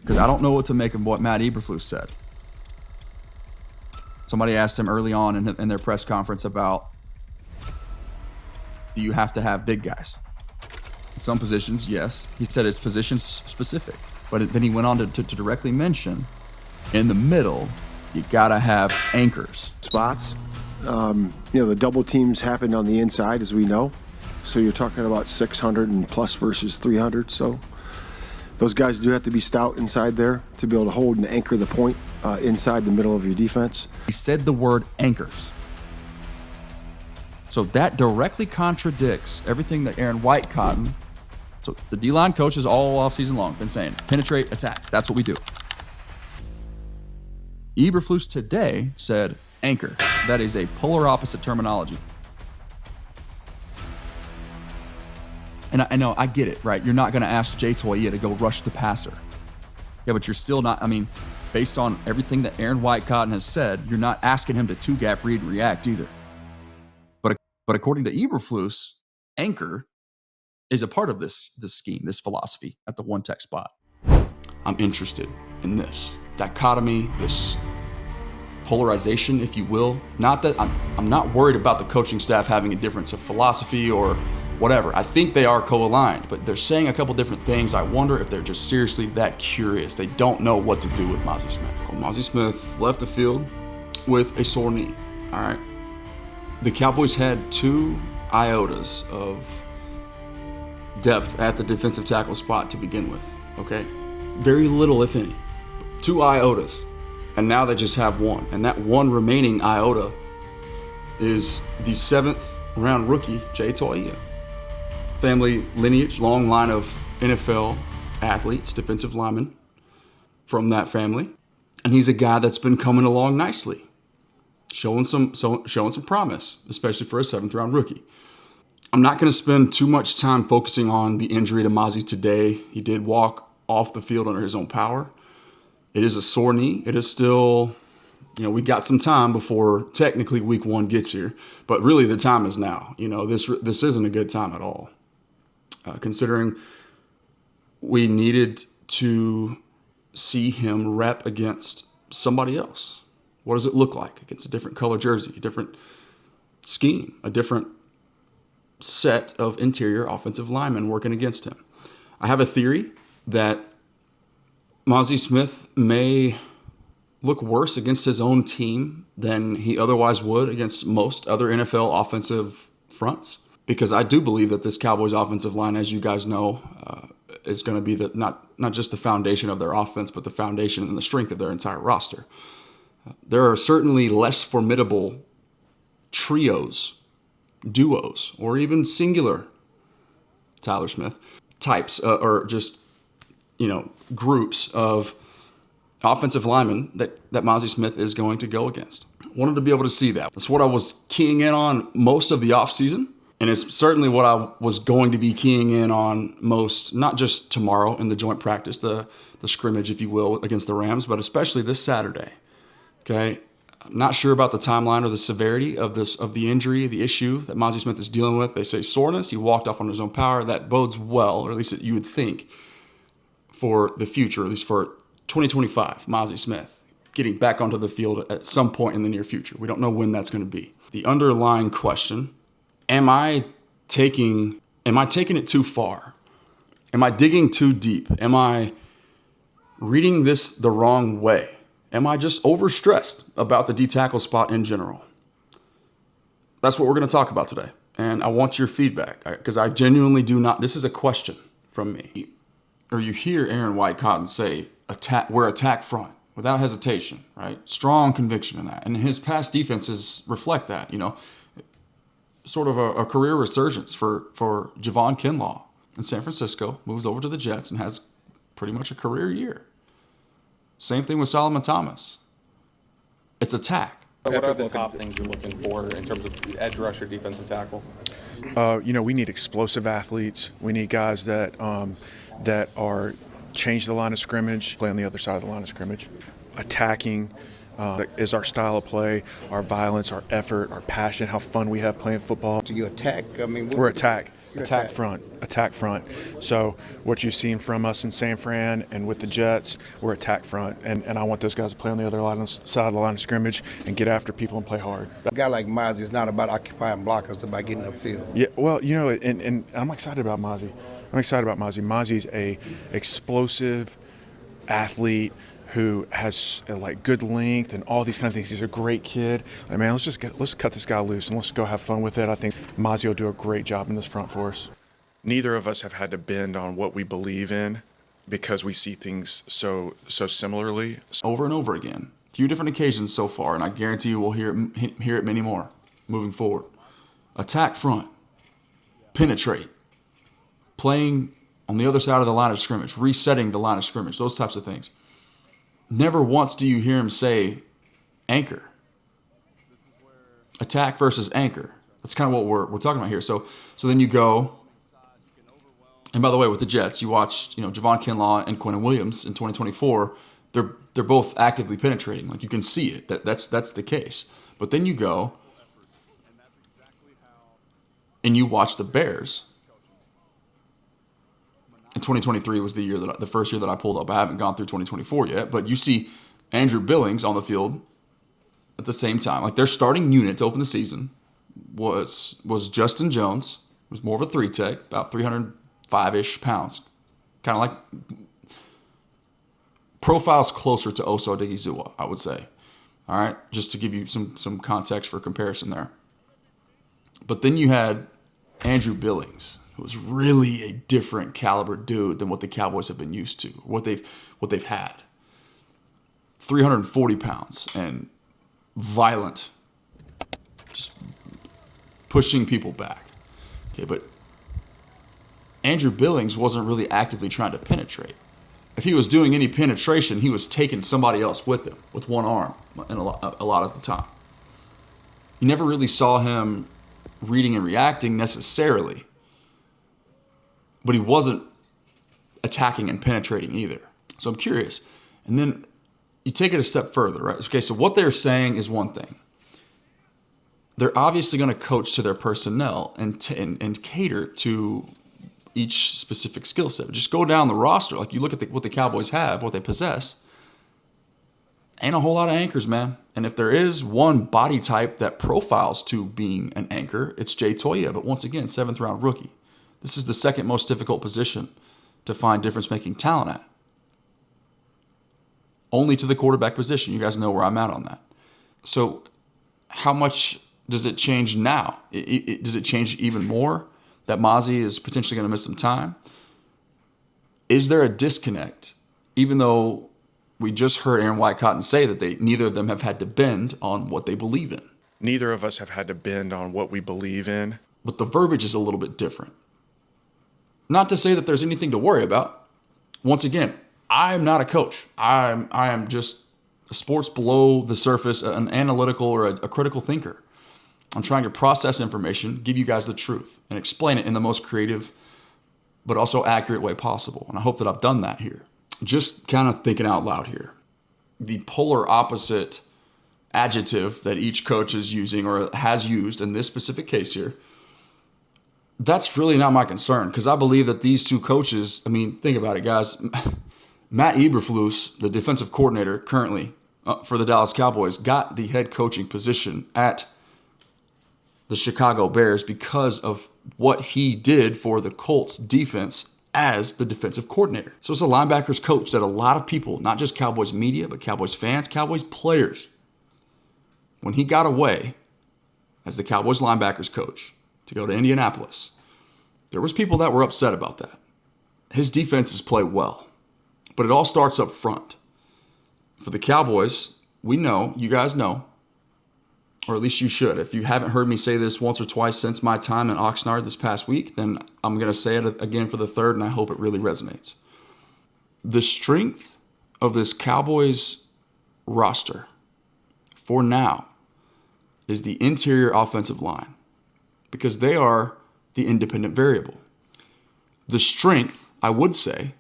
because I don't know what to make of what Matt Eberflus said. Somebody asked him early on in their press conference about, do you have to have big guys? In some positions, yes. He said it's position specific, but then he went on to directly mention, in the middle, you gotta have anchors. Spots. The double teams happen on the inside, as we know. So you're talking about 600 and plus versus 300. So those guys do have to be stout inside there to be able to hold and anchor the point inside the middle of your defense. He said the word anchors. So that directly contradicts everything that Aaron Whitecotton, so the D-line coaches all offseason long been saying, penetrate, attack. That's what we do. Eberflus today said anchor. That is a polar opposite terminology. And I know, I get it, right? You're not going to ask Jay Toia to go rush the passer. Yeah, but you're still not, based on everything that Aaron Whitecotton has said, you're not asking him to two-gap read and react either. But according to Eberflus, anchor is a part of this scheme, this philosophy at the one tech spot. I'm interested in this dichotomy, this polarization, if you will. Not that I'm not worried about the coaching staff having a difference of philosophy or whatever. I think they are co-aligned, but they're saying a couple different things. I wonder if they're just seriously that curious. They don't know what to do with Mazi Smith. Well, Mazi Smith left the field with a sore knee, all right? The Cowboys had 2 iotas of depth at the defensive tackle spot to begin with, okay? Very little, if any. 2 iotas. And now they just have 1. And that 1 remaining iota is the 7th round rookie, Jay Toia. Family lineage, long line of NFL athletes, defensive linemen from that family. And he's a guy that's been coming along nicely. Showing some promise, especially for a 7th round rookie. I'm not going to spend too much time focusing on the injury to Mazi today. He did walk off the field under his own power. It is a sore knee. It is still, we got some time before technically week 1 gets here, but really the time is now. This isn't a good time at all, considering we needed to see him rep against somebody else. What does it look like against a different color jersey, a different scheme, a different set of interior offensive linemen working against him? I have a theory that Mazi Smith may look worse against his own team than he otherwise would against most other NFL offensive fronts, because I do believe that this Cowboys offensive line, as you guys know, is going to be not just the foundation of their offense, but the foundation and the strength of their entire roster. There are certainly less formidable trios, duos, or even singular Tyler Smith types, or just, groups of offensive linemen that Mazi Smith is going to go against. Wanted to be able to see that. That's what I was keying in on most of the offseason, and it's certainly what I was going to be keying in on most, not just tomorrow in the joint practice, the scrimmage, if you will, against the Rams, but especially this Saturday. Okay, I'm not sure about the timeline or the severity of the injury, the issue that Mazi Smith is dealing with. They say soreness. He walked off on his own power. That bodes well, or at least you would think, for the future, at least for 2025, Mazi Smith getting back onto the field at some point in the near future. We don't know when that's going to be. The underlying question, am I taking it too far? Am I digging too deep? Am I reading this the wrong way? Am I just overstressed about the D-tackle spot in general? That's what we're going to talk about today. And I want your feedback, because I genuinely do not. This is a question from me. Or you hear Aaron Whitecotton say, we're attack front, without hesitation, right? Strong conviction in that. And his past defenses reflect that, sort of a career resurgence for Javon Kinlaw in San Francisco, moves over to the Jets and has pretty much a career year. Same thing with Solomon Thomas. It's attack. What are the top things you're looking for in terms of edge rusher, defensive tackle? We need explosive athletes. We need guys that are change the line of scrimmage, play on the other side of the line of scrimmage. Attacking is our style of play, our violence, our effort, our passion, how fun we have playing football. Do you attack? We're attack. Attack front. So what you've seen from us in San Fran and with the Jets, we're attack front. And I want those guys to play on the other side of the line of scrimmage and get after people and play hard. A guy like Mazi, it's not about occupying blockers, it's about getting upfield. Yeah, well, and I'm excited about Mazi. Mazi's a explosive athlete who has like good length and all these kind of things. He's a great kid. Like, man, let's cut this guy loose and let's go have fun with it. I think Mazi will do a great job in this front for us. Neither of us have had to bend on what we believe in because we see things so similarly. Over and over again, a few different occasions so far, and I guarantee you we'll hear it many more moving forward. Attack front, penetrate, playing on the other side of the line of scrimmage, resetting the line of scrimmage, those types of things. Never once do you hear him say anchor. Attack versus anchor. That's kind of what we're talking about here. So then you go, and by the way, with the Jets, you watched, Javon Kinlaw and Quinnen Williams in 2024. They're both actively penetrating. Like, you can see it. That's the case. But then you go and you watch the Bears. And 2023 was the first year that I pulled up. I haven't gone through 2024 yet, but you see Andrew Billings on the field at the same time. Like, their starting unit to open the season was Justin Jones. It was more of a 3-tech, about 305-ish pounds. Kind of like profiles closer to Oso Odighizuwa, I would say. All right, just to give you some context for comparison there. But then you had Andrew Billings, who was really a different caliber dude than what the Cowboys have been used to, what they've had. 340 pounds and violent, just pushing people back. Okay, but Andrew Billings wasn't really actively trying to penetrate. If he was doing any penetration, he was taking somebody else with him, with one arm, and a lot of the time. You never really saw him reading and reacting necessarily, but he wasn't attacking and penetrating either. So I'm curious. And then you take it a step further, right? Okay, so what they're saying is one thing. They're obviously going to coach to their personnel and cater to each specific skill set. Just go down the roster. Like, you look at what the Cowboys have, what they possess. Ain't a whole lot of anchors, man. And if there is one body type that profiles to being an anchor, it's Jay Toia. But once again, 7th round rookie. This is the second most difficult position to find difference-making talent at. Only to the quarterback position. You guys know where I'm at on that. So how much does it change now? Does it change even more that Mazi is potentially going to miss some time? Is there a disconnect, even though we just heard Aaron Whitecotton say that neither of them have had to bend on what they believe in? Neither of us have had to bend on what we believe in. But the verbiage is a little bit different. Not to say that there's anything to worry about. Once again, I'm not a coach. I am just a sports below the surface, an analytical or a critical thinker. I'm trying to process information, give you guys the truth, and explain it in the most creative but also accurate way possible. And I hope that I've done that here. Just kind of thinking out loud here. The polar opposite adjective that each coach is using or has used in this specific case here, that's really not my concern, because I believe that these two coaches, think about it, guys. Matt Eberflus, the defensive coordinator currently for the Dallas Cowboys, got the head coaching position at the Chicago Bears because of what he did for the Colts defense as the defensive coordinator. So it's a linebackers coach that a lot of people, not just Cowboys media, but Cowboys fans, Cowboys players, when he got away as the Cowboys linebackers coach to go to Indianapolis, there was people that were upset about that. His defenses play well, but it all starts up front. For the Cowboys, we know, you guys know, or at least you should. If you haven't heard me say this once or twice since my time in Oxnard this past week, then I'm going to say it again for the third, and I hope it really resonates. The strength of this Cowboys roster for now is the interior offensive line, because they are the independent variable. The strength, I would say,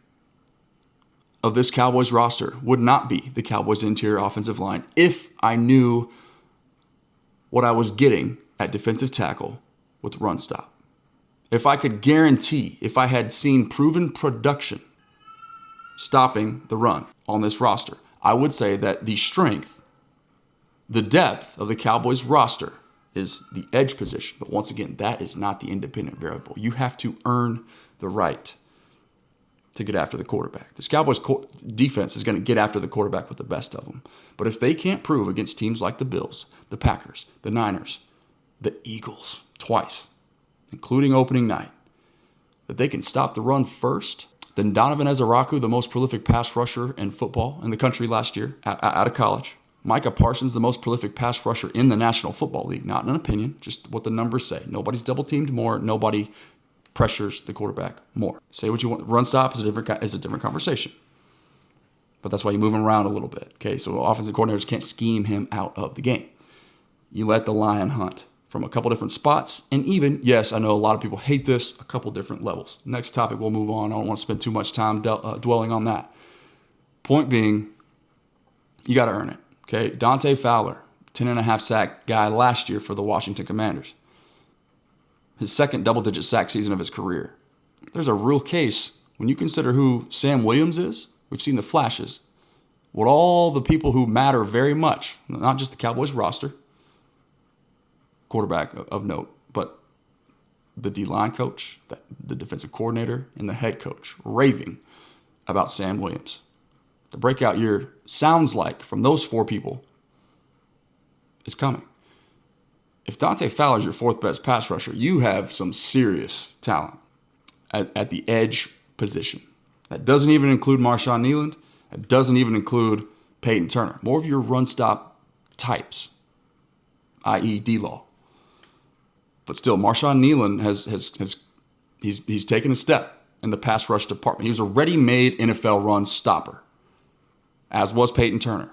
of this Cowboys roster would not be the Cowboys interior offensive line if I knew what I was getting at defensive tackle with run stop. if I could guarantee, if I had seen proven production stopping the run on this roster, I would say that the strength, the depth of the Cowboys roster is the edge position. But once again, that is not the independent variable. You have to earn the right to get after the quarterback. This Cowboys defense is going to get after the quarterback with the best of them. But if they can't prove against teams like the Bills, the Packers, the Niners, the Eagles twice, including opening night, that they can stop the run first, then Donovan Ezeraku, the most prolific pass rusher in football in the country last year out of college. Micah Parsons, the most prolific pass rusher in the National Football League. Not an opinion, just what the numbers say. Nobody's double-teamed more. Nobody pressures the quarterback more. Say what you want. Run stop is a different conversation. But that's why you move him around a little bit. Okay, so offensive coordinators can't scheme him out of the game. You let the lion hunt from a couple different spots. And even, yes, I know a lot of people hate this, a couple different levels. Next topic, we'll move on. I don't want to spend too much time dwelling on that. Point being, you got to earn it. Okay, Dante Fowler, 10.5 sack guy last year for the Washington Commanders. His second double-digit sack season of his career. There's a real case when you consider who Sam Williams is. We've seen the flashes. What all the people who matter very much, not just the Cowboys roster, quarterback of note, but the D-line coach, the defensive coordinator, and the head coach raving about Sam Williams. The breakout year sounds like, from those four people, is coming. If Dante Fowler is your fourth best pass rusher, you have some serious talent at the edge position. That doesn't even include Marshawn Kneeland. That doesn't even include Peyton Turner. More of your run-stop types, i.e. D-Law. But still, Marshawn Kneeland he's taken a step in the pass rush department. He was a ready-made NFL run stopper, as was Peyton Turner.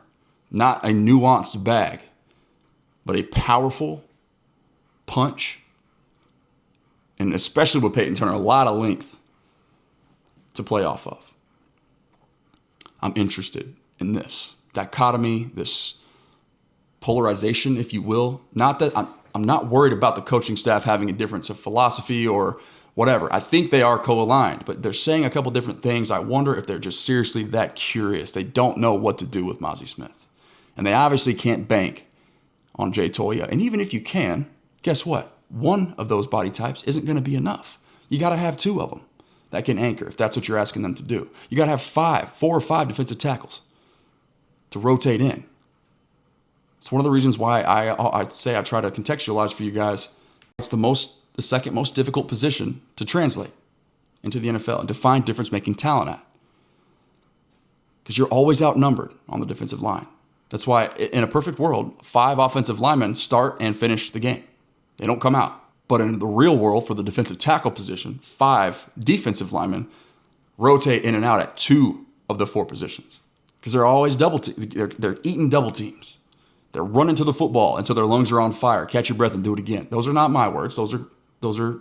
Not a nuanced bag, but a powerful punch, and especially with Peyton Turner, a lot of length to play off of. I'm interested in this dichotomy, this polarization, if you will. Not that I'm not worried about the coaching staff having a difference of philosophy or whatever. I think they are co-aligned, but they're saying a couple different things. I wonder if they're just seriously that curious. They don't know what to do with Mazi Smith. And they obviously can't bank on Jay Toia. And even if you can, guess what? One of those body types isn't going to be enough. You got to have two of them that can anchor, if that's what you're asking them to do. You got to have 4 or 5 defensive tackles to rotate in. It's one of the reasons why I say I try to contextualize for you guys. It's the second most difficult position to translate into the NFL and to find difference-making talent at. Because you're always outnumbered on the defensive line. That's why, in a perfect world, 5 offensive linemen start and finish the game. They don't come out. But in the real world, for the defensive tackle position, 5 defensive linemen rotate in and out at 2 of the 4 positions. Because they're always they're eating double teams. They're running to the football until their lungs are on fire. Catch your breath and do it again. Those are not my words. Those are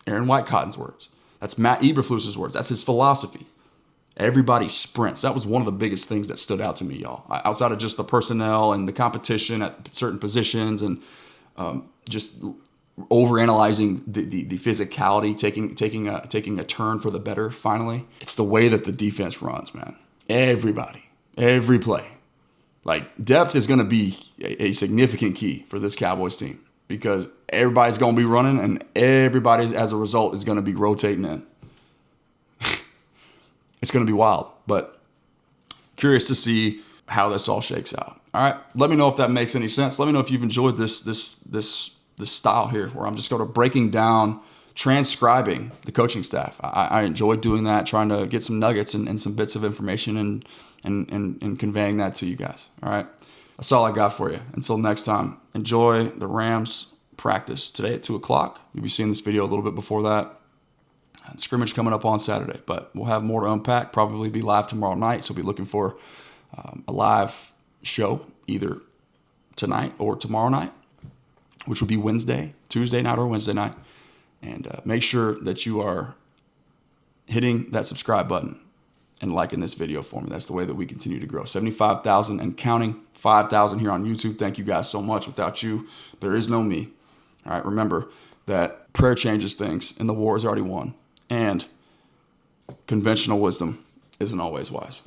Aaron Whitecotton's words. That's Matt Eberflus's words. That's his philosophy. Everybody sprints. That was one of the biggest things that stood out to me, y'all. Outside of just the personnel and the competition at certain positions and just overanalyzing the physicality, taking a turn for the better. Finally, it's the way that the defense runs, man. Everybody, every play. Like, depth is going to be a significant key for this Cowboys team because everybody's going to be running and everybody, as a result, is going to be rotating in. It's going to be wild, but curious to see how this all shakes out. All right, let me know if that makes any sense. Let me know if you've enjoyed this style here, where I'm just sort of breaking down, transcribing the coaching staff. I enjoy doing that, trying to get some nuggets and some bits of information and conveying that to you guys. All right, that's all I got for you. Until next time, enjoy the Rams practice today at 2:00. You'll be seeing this video a little bit before that. Scrimmage coming up on Saturday, but we'll have more to unpack. Probably be live tomorrow night, so be looking for a live show either tonight or tomorrow night, which will be Tuesday night or Wednesday night. And make sure that you are hitting that subscribe button and liking this video for me. That's the way that we continue to grow. 75,000 and counting, 5,000 here on YouTube. Thank you guys so much. Without you, there is no me. All right, remember that prayer changes things, and the war is already won. And conventional wisdom isn't always wise.